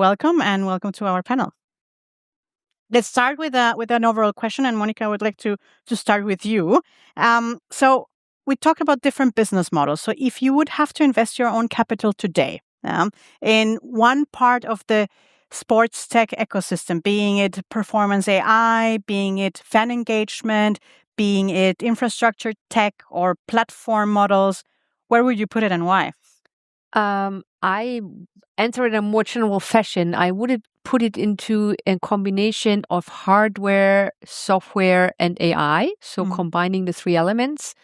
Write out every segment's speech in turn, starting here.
welcome to our panel. Let's start with an overall question, and Monica, I would like to start with you. So we talk about different business models. So if you would have to invest your own capital today in one part of the sports tech ecosystem, being it performance AI, being it fan engagement, being it infrastructure tech or platform models, where would you put it and why? I answer in a more general fashion. I would put it into a combination of hardware, software, and AI. So combining the three elements.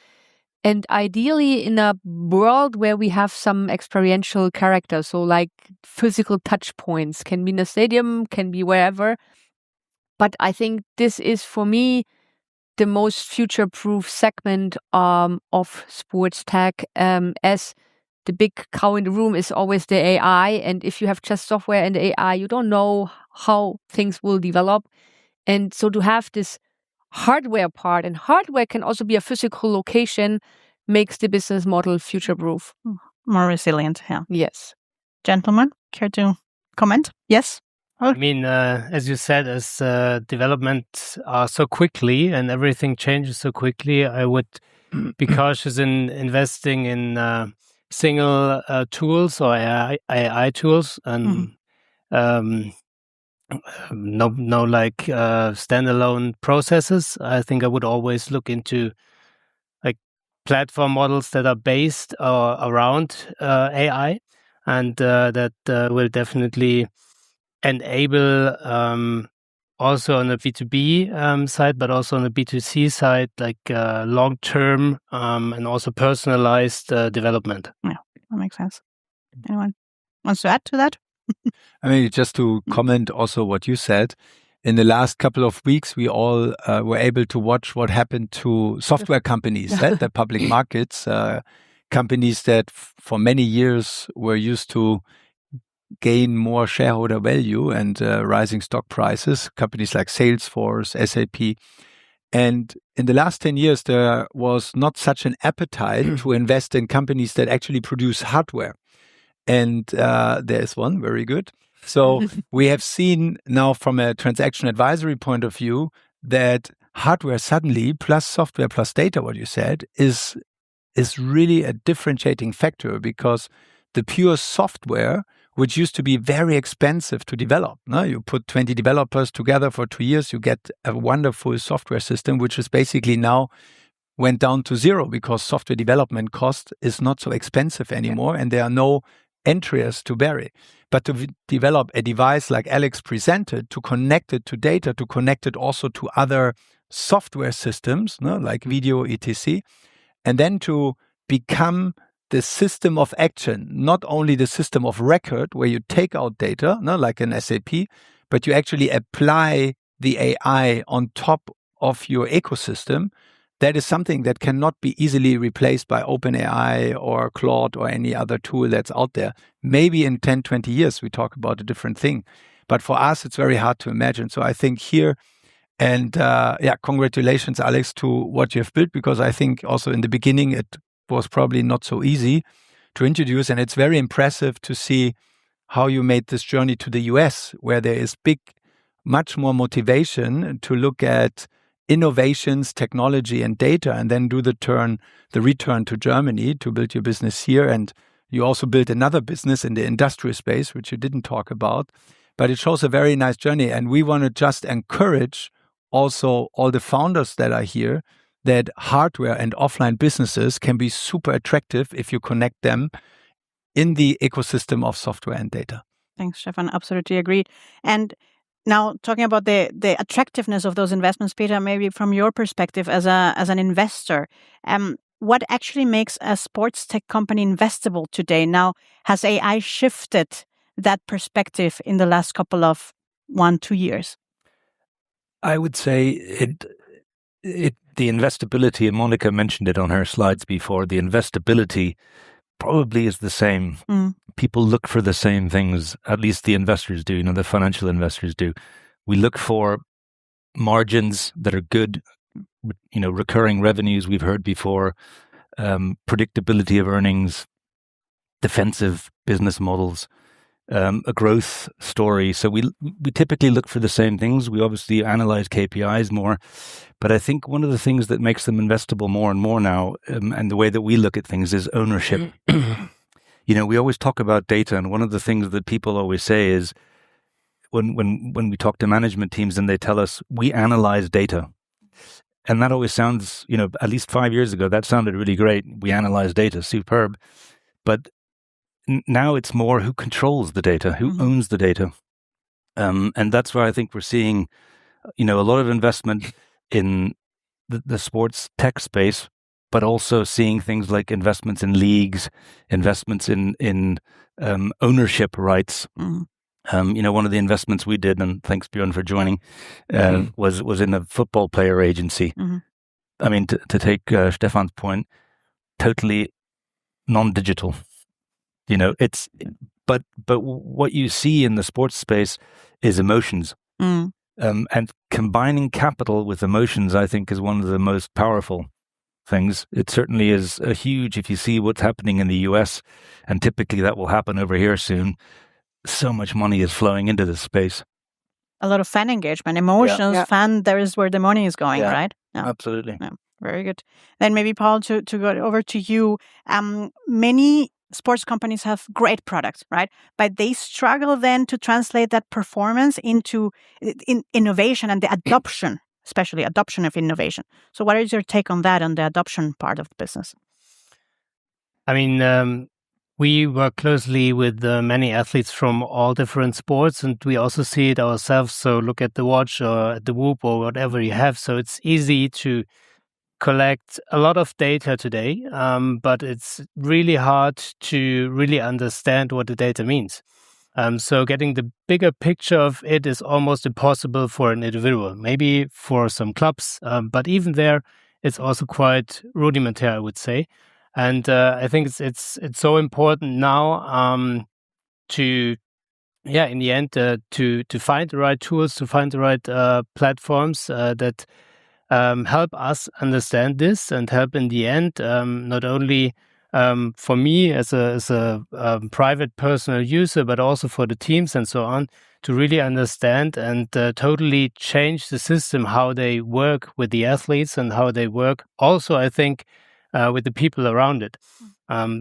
And ideally in a world where we have some experiential character. So like physical touch points, can be in a stadium, can be wherever. But I think this is, for me, the most future-proof segment of sports tech, as the big cow in the room is always the AI. And if you have just software and AI, you don't know how things will develop. And so to have this hardware part, and hardware can also be a physical location, makes the business model future-proof. More resilient, yeah. Yes. Gentlemen, care to comment? Yes? I mean, as you said, as development are so quickly and everything changes so quickly, I would be cautious in investing in single tools or AI tools, and no like standalone processes. I think I would always look into like platform models that are based around AI, and that will definitely enable also on the B2B side, but also on the B2C side, like long-term and also personalized development. Yeah, that makes sense. Anyone wants to add to that? I mean, just to comment also what you said, in the last couple of weeks, we all were able to watch what happened to software companies at the public markets, companies that for many years were used to gain more shareholder value and rising stock prices, companies like Salesforce, SAP. And in the last 10 years, there was not such an appetite to invest in companies that actually produce hardware. And there's one, very good. So we have seen now from a transaction advisory point of view that hardware suddenly, plus software, plus data, what you said, is really a differentiating factor, because the pure software, which used to be very expensive to develop. No? You put 20 developers together for 2 years, you get a wonderful software system, which is basically now went down to zero because software development cost is not so expensive anymore, and there are no entries to bury. But to develop a device like Alex presented, to connect it to data, to connect it also to other software systems, no? Like video, etc., and then to become the system of action, not only the system of record where you take out data, no, like an SAP, but you actually apply the AI on top of your ecosystem. That is something that cannot be easily replaced by OpenAI or Claude or any other tool that's out there. Maybe in 10, 20 years, we talk about a different thing. But for us, it's very hard to imagine. So I think here, and congratulations, Alex, to what you've built, because I think also in the beginning, it was probably not so easy to introduce. And it's very impressive to see how you made this journey to the US, where there is much more motivation to look at innovations, technology, and data, and then do the return to Germany to build your business here. And you also built another business in the industrial space, which you didn't talk about. But it shows a very nice journey. And we want to just encourage also all the founders that are here that hardware and offline businesses can be super attractive if you connect them in the ecosystem of software and data. Thanks, Stefan. Absolutely agree. And now, talking about the attractiveness of those investments, Peter, maybe from your perspective as an investor, what actually makes a sports tech company investable today? Now, has AI shifted that perspective in the last couple of 1-2 years? I would say the investability, and Monica mentioned it on her slides before, the investability probably is the same. People look for the same things, at least the investors do, the financial investors do. We look for margins that are good, recurring revenues we've heard before, predictability of earnings, defensive business models. a growth story. So we typically look for the same things. We obviously analyze KPIs more, but I think one of the things that makes them investable more and more now, and the way that we look at things, is ownership. We always talk about data, and one of the things that people always say is when we talk to management teams and they tell us we analyze data. And that always sounds, at least 5 years ago, that sounded really great. We analyze data, superb. But now it's more who controls the data, who owns the data. And that's why I think we're seeing, a lot of investment in the sports tech space, but also seeing things like investments in leagues, investments in ownership rights. One of the investments we did, and thanks Björn for joining, was in a football player agency. I mean, to take Stefan's point, totally non-digital. But what you see in the sports space is emotions. And combining capital with emotions, I think, is one of the most powerful things. It certainly is a huge, if you see what's happening in the US, and typically that will happen over here soon, so much money is flowing into this space. A lot of fan engagement, emotions, fan, there is where the money is going, right? Absolutely. Yeah, very good. Then maybe, Paul, to go over to you, many sports companies have great products, right? But they struggle then to translate that performance into innovation and the adoption, especially adoption of innovation. So what is your take on that, on the adoption part of the business? I mean, we work closely with many athletes from all different sports, and we also see it ourselves. So look at the watch or at the Whoop or whatever you have. So it's easy to collect a lot of data today, but it's really hard to really understand what the data means. So getting the bigger picture of it is almost impossible for an individual, maybe for some clubs, but even there, it's also quite rudimentary, I would say. And I think it's so important now to, in the end, to find the right tools, to find the right platforms that help us understand this and help in the end, not only for me as a private personal user, but also for the teams and so on, to really understand and totally change the system, how they work with the athletes and how they work also, I think, with the people around it.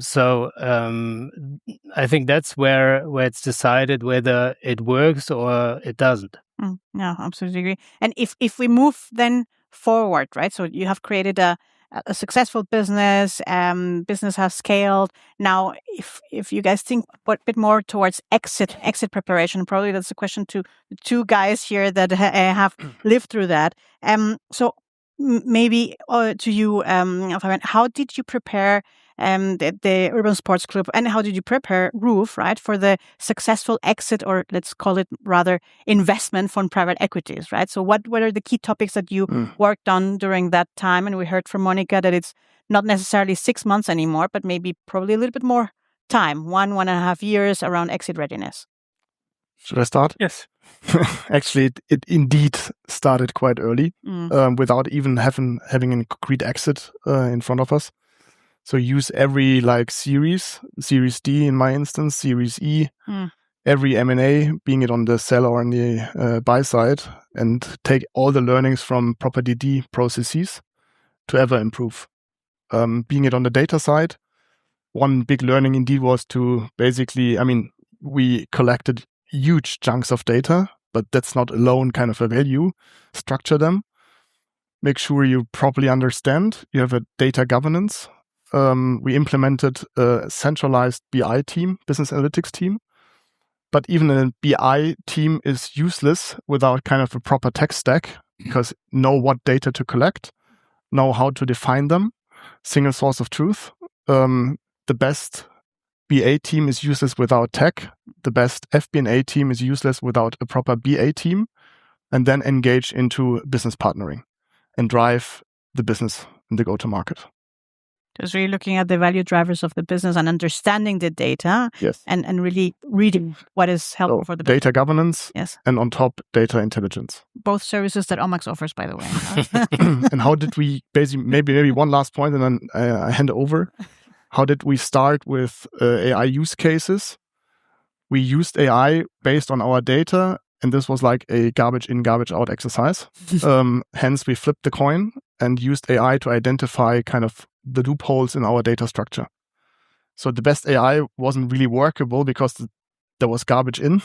So I think that's where it's decided whether it works or it doesn't. No, absolutely agree. And if we move then forward, right? So you have created a successful business, business has scaled. Now, if you guys think a bit more towards exit preparation, probably that's a question to the two guys here that have lived through that. So maybe to you, Fabian, how did you prepare the Urban Sports Club, and how did you prepare ROOF, right, for the successful exit, or let's call it rather investment from private equities, right? So what are the key topics that you worked on during that time? And we heard from Monica that it's not necessarily 6 months anymore, but maybe probably a little bit more time, 1.5 years around exit readiness. Should I start? Yes. Actually, it indeed started quite early, without even having a concrete exit in front of us. So use every series D in my instance, Series E, every M&A, being it on the sell or on the buy side, and take all the learnings from property D processes to ever improve. Being it on the data side, one big learning indeed was to basically, we collected huge chunks of data, but that's not alone kind of a value. Structure them. Make sure you properly understand. You have a data governance. We implemented a centralized BI team, business analytics team. But even a BI team is useless without kind of a proper tech stack, because know what data to collect, know how to define them, single source of truth. The best BA team is useless without tech. The best FP&A team is useless without a proper BA team, and then engage into business partnering and drive the business in the go-to-market. Just really looking at the value drivers of the business and understanding the data, yes, and really reading what is helpful for the business. Data governance, yes, and on top, data intelligence. Both services that OMMAX offers, by the way. And how did we basically, maybe one last point, and then I hand over. How did we start with AI use cases? we used AI based on our data, and this was like a garbage in, garbage out exercise. Hence, we flipped the coin and used AI to identify kind of the loopholes in our data structure. So the best AI wasn't really workable because there was garbage in.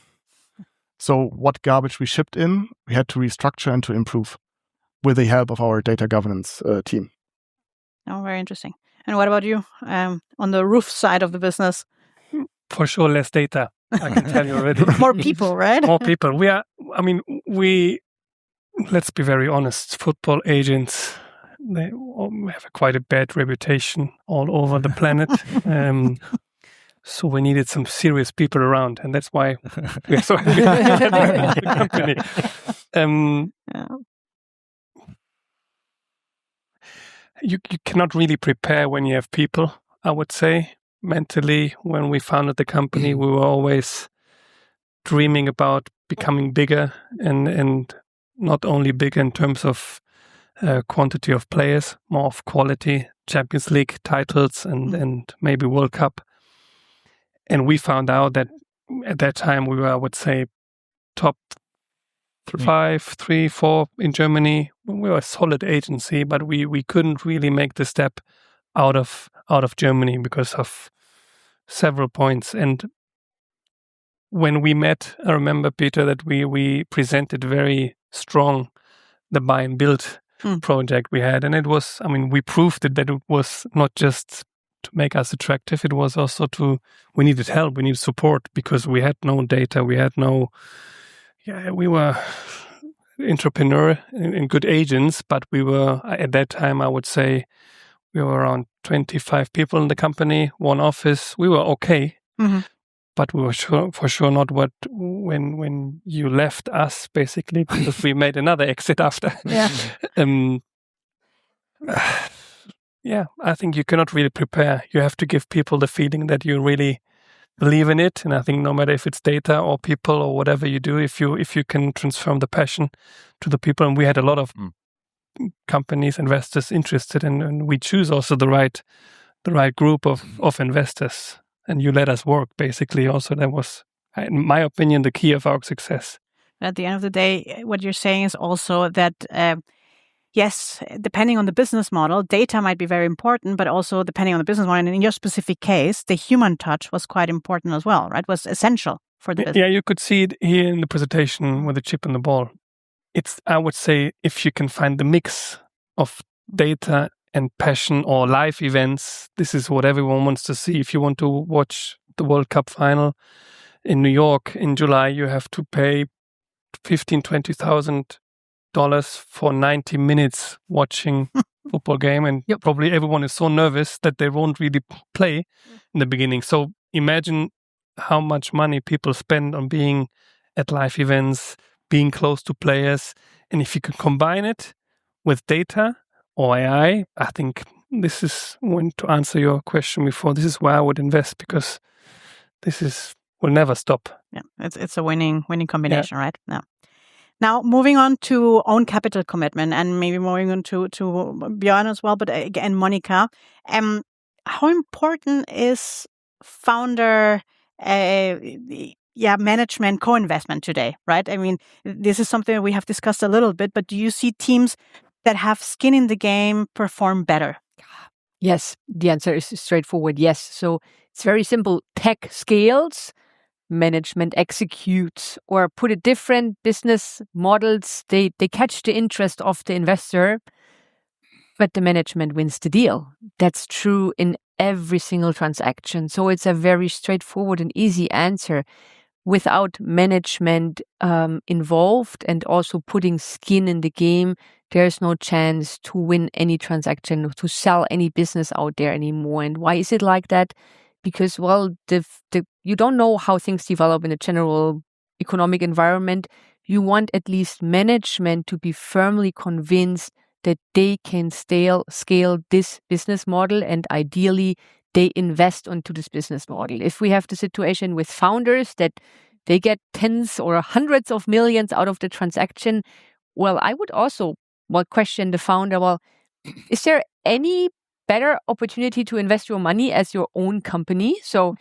So what garbage we shipped in, we had to restructure and to improve with the help of our data governance team. Oh, very interesting. And what about you on the roof side of the business? For sure, less data. I can tell you already. More people, right? More people. Let's be very honest, football agents, they have quite a bad reputation all over the planet. So we needed some serious people around, and that's why we're so happy with the company. You cannot really prepare when you have people, I would say. Mentally, when we founded the company, we were always dreaming about becoming bigger, and not only bigger in terms of quantity of players, more of quality, Champions League titles and maybe World Cup. And we found out that at that time we were, I would say, top 5, 3, 4 in Germany. We were a solid agency, but we couldn't really make the step out of Germany because of several points. And when we met, I remember, Peter, that we presented very strong the buy and build project we had. And it was, we proved that it was not just to make us attractive, it was also we needed help, we needed support because we had no data, we were entrepreneur and good agents, but we were, at that time, I would say, we were around 25 people in the company, one office. We were okay, but we were for sure not when you left us, basically, because we made another exit after. I think you cannot really prepare. You have to give people the feeling that you really believe in it. And I think no matter if it's data or people or whatever you do, if you can transform the passion to the people, and we had a lot of companies, investors interested, and we choose also the right group of investors, and you let us work, basically. Also, that was, in my opinion, the key of our success. At the end of the day, what you're saying is also that yes, depending on the business model, data might be very important, but also depending on the business model, and in your specific case, the human touch was quite important as well, right? Was essential for the business. Yeah, you could see it here in the presentation with the chip and the ball. I would say, if you can find the mix of data and passion or live events, this is what everyone wants to see. If you want to watch the World Cup final in New York in July, you have to pay $15,000, $20,000 for 90 minutes watching football game, and probably everyone is so nervous that they won't really play in the beginning. So imagine how much money people spend on being at live events, being close to players, and if you can combine it with data or AI, I think this is, to answer your question before, this is where I would invest, because will never stop. Yeah, it's a winning combination, right? Yeah. Now, moving on to own capital commitment, and maybe moving on to Björn as well, but again, Monica, how important is founder management co-investment today, right? This is something that we have discussed a little bit, but do you see teams that have skin in the game perform better? Yes, the answer is straightforward, yes. So it's very simple. Tech scales, management executes, or put it different, business models, they catch the interest of the investor, but the management wins the deal. That's true in every single transaction. So it's a very straightforward and easy answer. Without management involved and also putting skin in the game, there's no chance to win any transaction, to sell any business out there anymore. And why is it like that? Because, you don't know how things develop in a general economic environment. You want at least management to be firmly convinced that they can scale this business model, and ideally they invest onto this business model. If we have the situation with founders that they get tens or hundreds of millions out of the transaction, I would also question the founder, is there any better opportunity to invest your money as your own company? So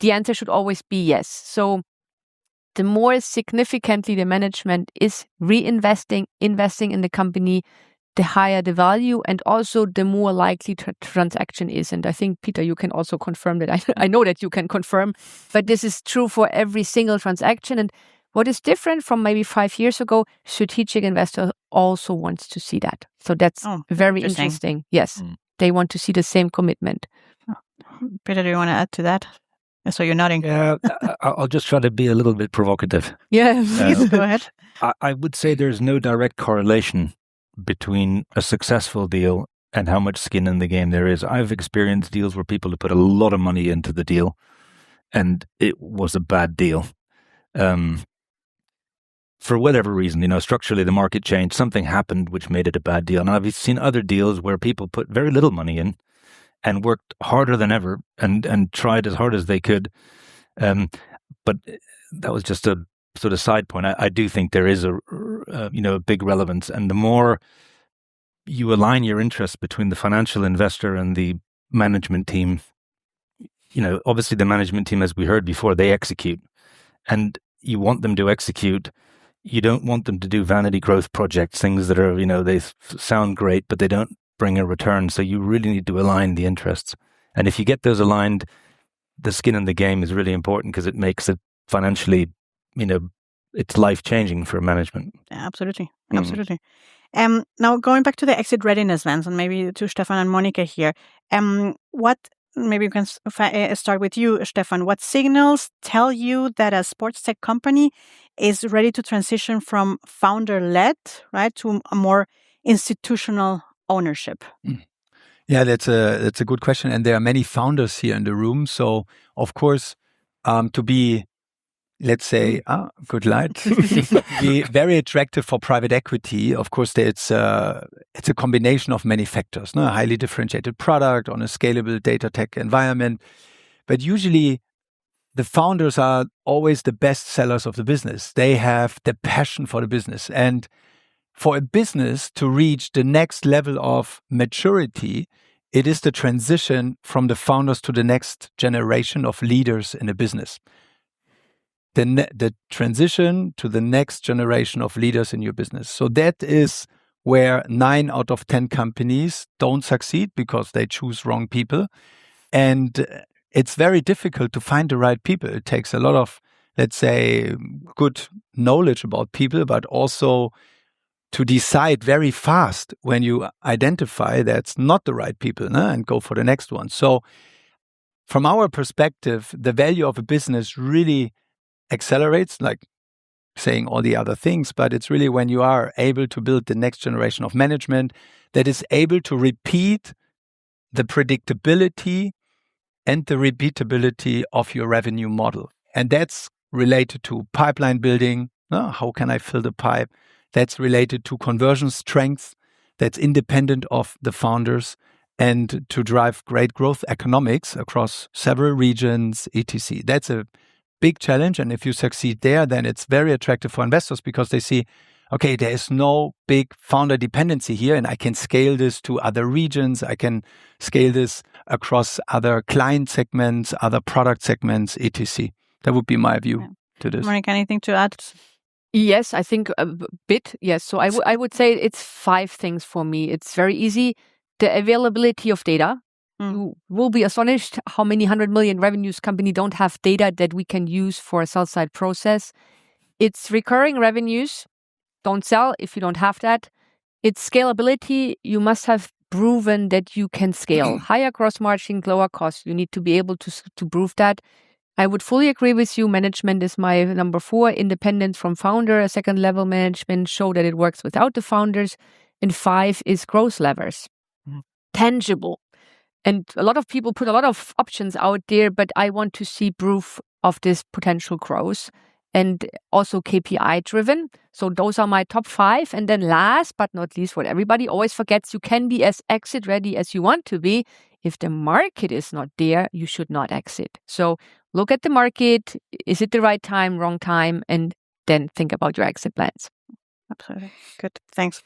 the answer should always be yes. So the more significantly the management is reinvesting, investing in the company, the higher the value, and also the more likely transaction is. And I think, Peter, you can also confirm that. I know that you can confirm, but this is true for every single transaction. And what is different from maybe 5 years ago, strategic investor also wants to see that. So that's very interesting. Yes, they want to see the same commitment. Peter, do you want to add to that? So you're nodding. Yeah, I'll just try to be a little bit provocative. Yeah, please go ahead. I would say there's no direct correlation between a successful deal and how much skin in the game there is. I've experienced deals where people have put a lot of money into the deal and it was a bad deal. For whatever reason, structurally the market changed, something happened which made it a bad deal. And I've seen other deals where people put very little money in and worked harder than ever and tried as hard as they could. But that was just a sort of side point. I do think there is a big relevance, and the more you align your interests between the financial investor and the management team, obviously the management team, as we heard before, they execute, and you want them to execute. You don't want them to do vanity growth projects, things that are, they sound great, but they don't bring a return. So you really need to align the interests. And if you get those aligned, the skin in the game is really important because it makes it financially, it's life-changing for management. Yeah, absolutely. Absolutely. Now, going back to the exit readiness lens, and maybe to Stefan and Monica here, maybe you can start with you, Stefan. What signals tell you that a sports tech company is ready to transition from founder-led, right, to a more institutional ownership? Yeah, that's a good question. And there are many founders here in the room. So, of course, to be, let's say, good light, be very attractive for private equity. Of course, it's a combination of many factors, a highly differentiated product on a scalable data tech environment. But usually the founders are always the best sellers of the business. They have the passion for the business. And for a business to reach the next level of maturity, it is the transition from the founders to the next generation of leaders in a business. The transition to the next generation of leaders in your business. So that is where 9 out of 10 companies don't succeed because they choose wrong people. And it's very difficult to find the right people. It takes a lot of, let's say, good knowledge about people, but also to decide very fast when you identify that's not the right people and go for the next one. So from our perspective, the value of a business really accelerates, like saying all the other things, but it's really when you are able to build the next generation of management that is able to repeat the predictability and the repeatability of your revenue model. And that's related to pipeline building. How can I fill the pipe? That's related to conversion strength. That's independent of the founders, and to drive great growth economics across several regions, etc. That's a big challenge. And if you succeed there, then it's very attractive for investors because they see, okay, there is no big founder dependency here, and I can scale this to other regions. I can scale this across other client segments, other product segments, etc. That would be my view to this. Monica, anything to add? Yes, I think a bit. Yes. So I would say it's 5 things for me. It's very easy. The availability of data. You will be astonished how many 100 million revenues company don't have data that we can use for a sell-side process. It's recurring revenues. Don't sell if you don't have that. It's scalability. You must have proven that you can scale. Higher gross margin, lower cost. You need to be able to prove that. I would fully agree with you. Management is my number 4. Independence from founder. A second level management show that it works without the founders. And 5 is growth levers. Tangible. And a lot of people put a lot of options out there, but I want to see proof of this potential growth, and also KPI driven. So those are my top 5. And then last but not least, what everybody always forgets, you can be as exit ready as you want to be. If the market is not there, you should not exit. So look at the market. Is it the right time, wrong time? And then think about your exit plans. Absolutely. Good. Thanks.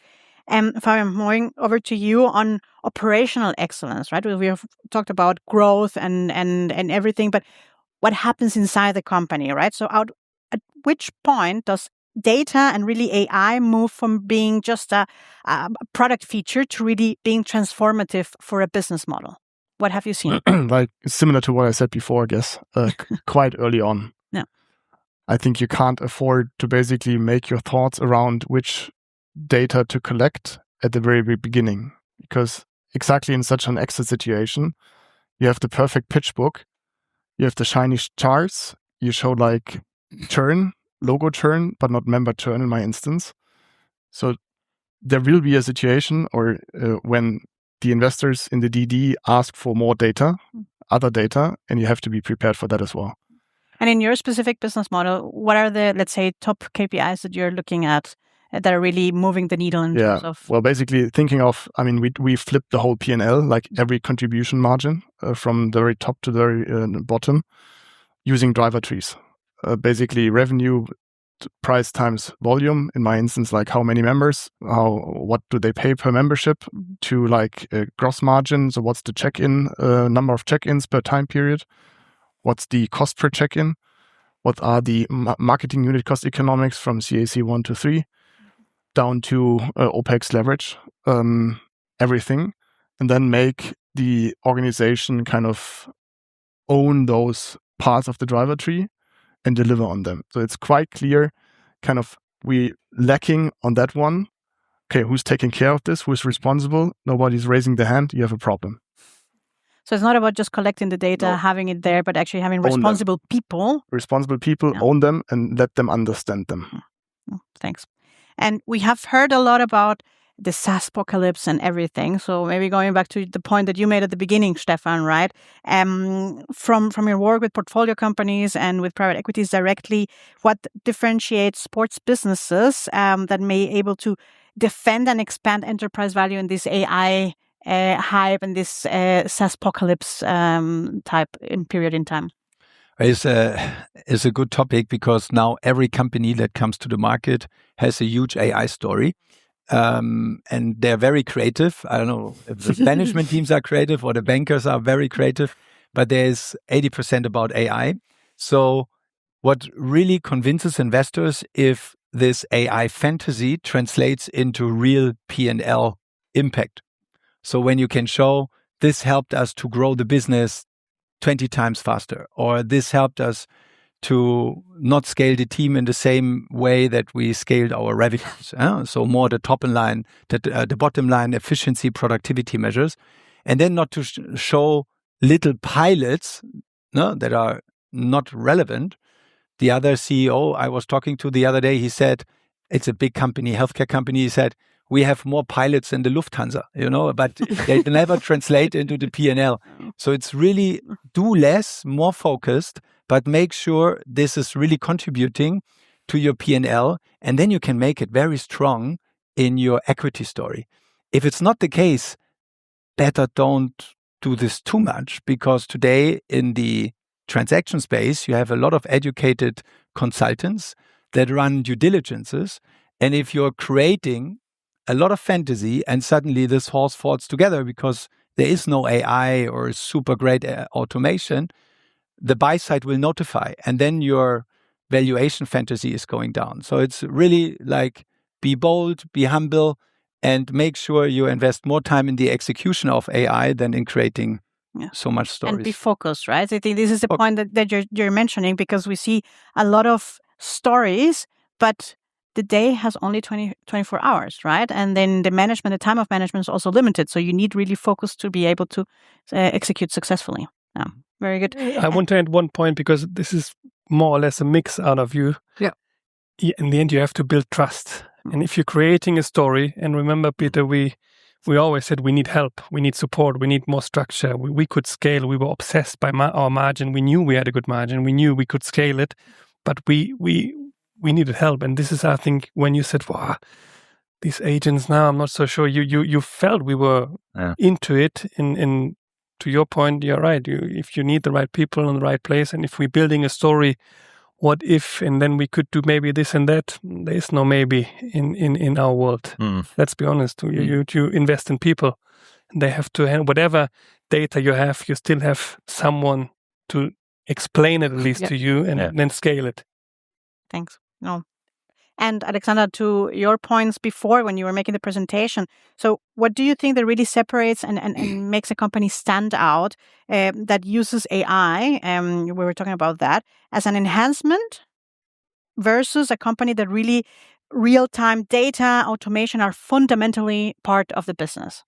Fabian, moving over to you on operational excellence, right? We have talked about growth and everything, but what happens inside the company, right? So at which point does data and really AI move from being just a product feature to really being transformative for a business model? What have you seen? Like similar to what I said before, I guess, quite early on. Yeah. I think you can't afford to basically make your thoughts around which data to collect at the very beginning, because exactly in such an exit situation, you have the perfect pitch book, you have the shiny charts, you show like churn, logo churn, but not member churn in my instance. So there will be a situation or when the investors in the DD ask for more data, other data, and you have to be prepared for that as well. And in your specific business model, what are the, let's say, top KPIs that you're looking at that are really moving the needle in terms of? Well, basically thinking of, I mean, we flipped the whole P&L, like every contribution margin from the very top to the very bottom using driver trees. Basically revenue, price times volume, in my instance, like how many members, what do they pay per membership, to like gross margin. So what's the check-in, number of check-ins per time period? What's the cost per check-in? What are the marketing unit cost economics from CAC 1 to 3 down to OPEX leverage, everything, and then make the organization kind of own those parts of the driver tree and deliver on them. So it's quite clear, kind of, we lacking on that one. Okay, who's taking care of this? Who's responsible? Nobody's raising their hand. You have a problem. So it's not about just collecting the data, having it there, but actually having responsible people. Responsible people, own them, and let them understand them. Thanks. And we have heard a lot about the SaaSpocalypse and everything. So maybe going back to the point that you made at the beginning, Stefan, right? From your work with portfolio companies and with private equities directly, what differentiates sports businesses that may able to defend and expand enterprise value in this AI hype and this SaaSpocalypse type in period in time? It's a good topic because now every company that comes to the market has a huge AI story. And they're very creative. I don't know if the management teams are creative or the bankers are very creative, but there's 80% about AI. So what really convinces investors if this AI fantasy translates into real P&L impact. So when you can show this helped us to grow the business 20 times faster, or this helped us to not scale the team in the same way that we scaled our revenues. So more the top line, the bottom line efficiency, productivity measures, and then not to show little pilots that are not relevant. The other CEO I was talking to the other day, he said, it's a big company, healthcare company. He said, we have more pilots in the Lufthansa, but they never translate into the P&L. So it's really do less, more focused, but make sure this is really contributing to your P&L, and then you can make it very strong in your equity story. If it's not the case, better don't do this too much, because today in the transaction space, you have a lot of educated consultants that run due diligences. And if you're creating a lot of fantasy and suddenly this horse falls together because there is no AI or super great automation, the buy side will notify, and then your valuation fantasy is going down. So it's really like be bold, be humble, and make sure you invest more time in the execution of AI than in creating so much stories. And be focused, right? I think this is the point that you're mentioning, because we see a lot of stories, but the day has only 24 hours, right? And then the time of management is also limited. So you need really focus to be able to execute successfully. Yeah, very good. I want to add one point, because this is more or less a mix out of you. Yeah. In the end, you have to build trust. And if you're creating a story, and remember, Peter, we always said we need help, we need support, we need more structure. We could scale. We were obsessed by our margin. We knew we had a good margin. We knew we could scale it, but we needed help. And this is, I think, when you said, wow, these agents now, I'm not so sure. You felt we were into it. In to your point, you're right. If you need the right people in the right place, and if we're building a story, what if, and then we could do maybe this and that. There is no maybe in our world. Let's be honest. You invest in people. They have to, whatever data you have, you still have someone to explain it at least to you and then scale it. Thanks. No. And Alexander, to your points before when you were making the presentation, so what do you think that really separates and makes a company stand out that uses AI, we were talking about that, as an enhancement versus a company that really real-time data, automation are fundamentally part of the business?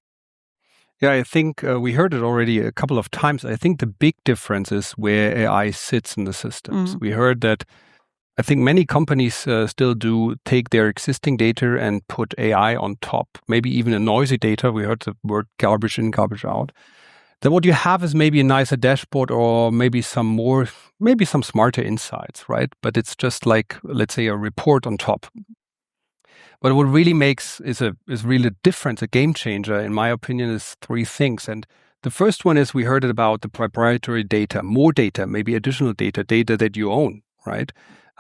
Yeah, I think we heard it already a couple of times. I think the big difference is where AI sits in the systems. We heard that I think many companies still do take their existing data and put AI on top, maybe even a noisy data. We heard the word garbage in, garbage out. Then what you have is maybe a nicer dashboard or maybe some smarter insights, right? But it's just like, let's say, a report on top. But what really makes is really a difference, a game changer, in my opinion, is three things. And the first one is we heard it about the proprietary data, more data, maybe additional data that you own, right?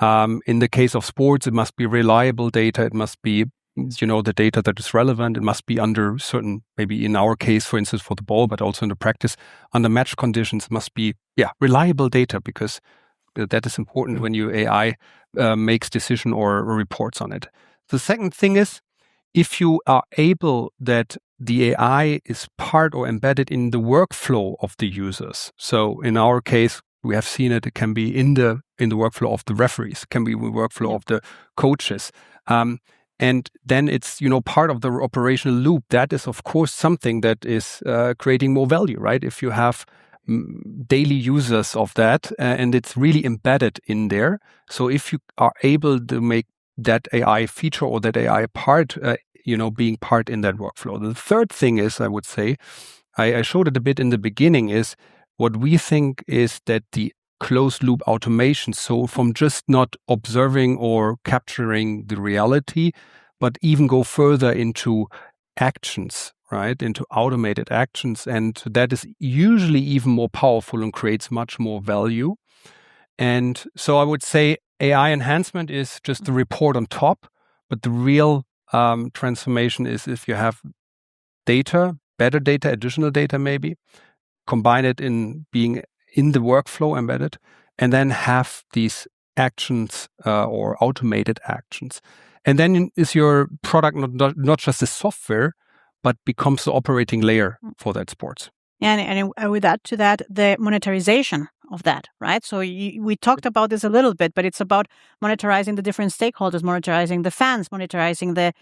In the case of sports, it must be reliable data. It must be, the data that is relevant. It must be under certain, maybe in our case, for instance, for the ball, but also in the practice, under match conditions, it must be, reliable data, because that is important when you AI makes decision or reports on it. The second thing is, if you are able that the AI is part or embedded in the workflow of the users. So in our case, we have seen it can be in the workflow of the referees, can be in the workflow of the coaches. And then it's, part of the operational loop. That is, of course, something that is creating more value, right? If you have daily users of that and it's really embedded in there. So if you are able to make that AI feature or that AI part, being part in that workflow. The third thing is, I would say, I showed it a bit in the beginning, is what we think is that the closed loop automation, so from just not observing or capturing the reality, but even go further into actions, right? Into automated actions. And that is usually even more powerful and creates much more value. And so I would say AI enhancement is just the report on top, but the real transformation is if you have data, better data, additional data maybe, combine it in being in the workflow embedded, and then have these actions or automated actions. And then is your product not just a software, but becomes the operating layer for that sports. And I would add to that the monetization of that, right? So we talked about this a little bit, but it's about monetizing the different stakeholders, monetizing the fans, monetizing the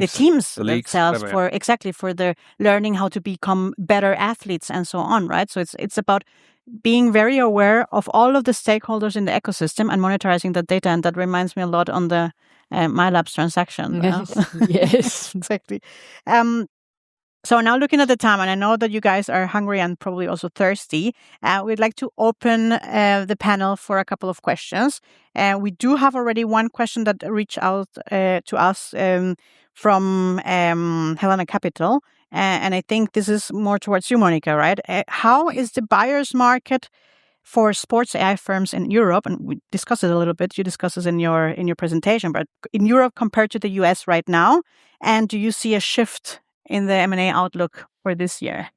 teams the leagues, themselves for the learning how to become better athletes and so on, right? So it's about being very aware of all of the stakeholders in the ecosystem and monetizing that data. And that reminds me a lot on the MyLabs transaction. Yes, exactly. So now looking at the time, and I know that you guys are hungry and probably also thirsty, we'd like to open the panel for a couple of questions. We do have already one question that reached out to us from Helena Capital. And I think this is more towards you, Monica, right? How is the buyer's market for sports AI firms in Europe? And we discussed it a little bit. You discussed this in your presentation, but in Europe compared to the US right now, and do you see a shift in the M&A outlook for this year?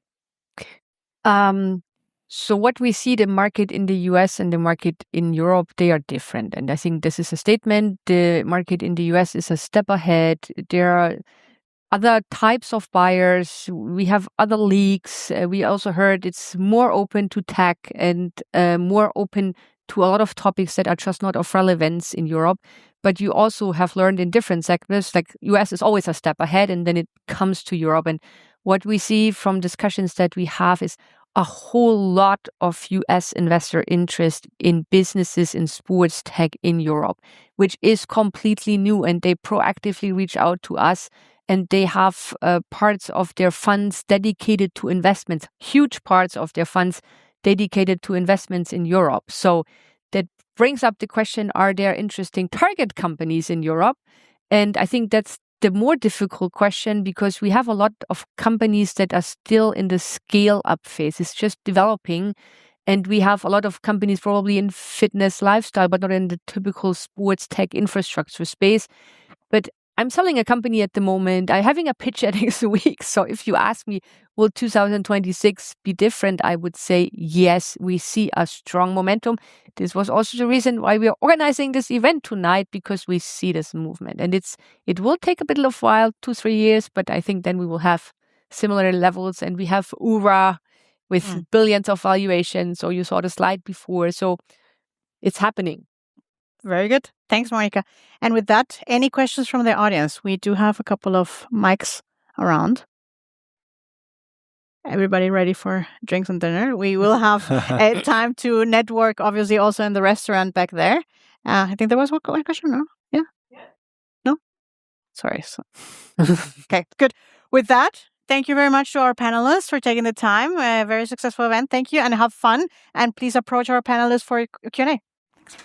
So what we see, the market in the US and the market in Europe, they are different. And I think this is a statement. The market in the US is a step ahead. There are other types of buyers. We have other leagues. We also heard it's more open to tech and more open to a lot of topics that are just not of relevance in Europe. But you also have learned in different sectors, like US is always a step ahead, and then it comes to Europe. And what we see from discussions that we have is a whole lot of US investor interest in businesses in sports tech in Europe, which is completely new. And they proactively reach out to us, and they have parts of their funds dedicated to investments, huge parts of their funds dedicated to investments in Europe. So that brings up the question, are there interesting target companies in Europe? And I think that's the more difficult question, because we have a lot of companies that are still in the scale-up phase. It's just developing. And we have a lot of companies probably in fitness lifestyle, but not in the typical sports tech infrastructure space. But I'm selling a company at the moment. I'm having a pitch next week. So if you ask me, will 2026 be different? I would say yes, we see a strong momentum. This was also the reason why we are organizing this event tonight, because we see this movement. And it will take a bit of a while, 2-3 years, but I think then we will have similar levels. And we have URA with billions of valuations. So you saw the slide before. So it's happening. Very good. Thanks, Monica. And with that, any questions from the audience? We do have a couple of mics around. Everybody ready for drinks and dinner? We will have time to network, obviously, also in the restaurant back there. I think there was one question, no? Yeah? No? Sorry. Okay, good. With that, thank you very much to our panelists for taking the time. A very successful event. Thank you, and have fun. And please approach our panelists for Q&A. Thanks.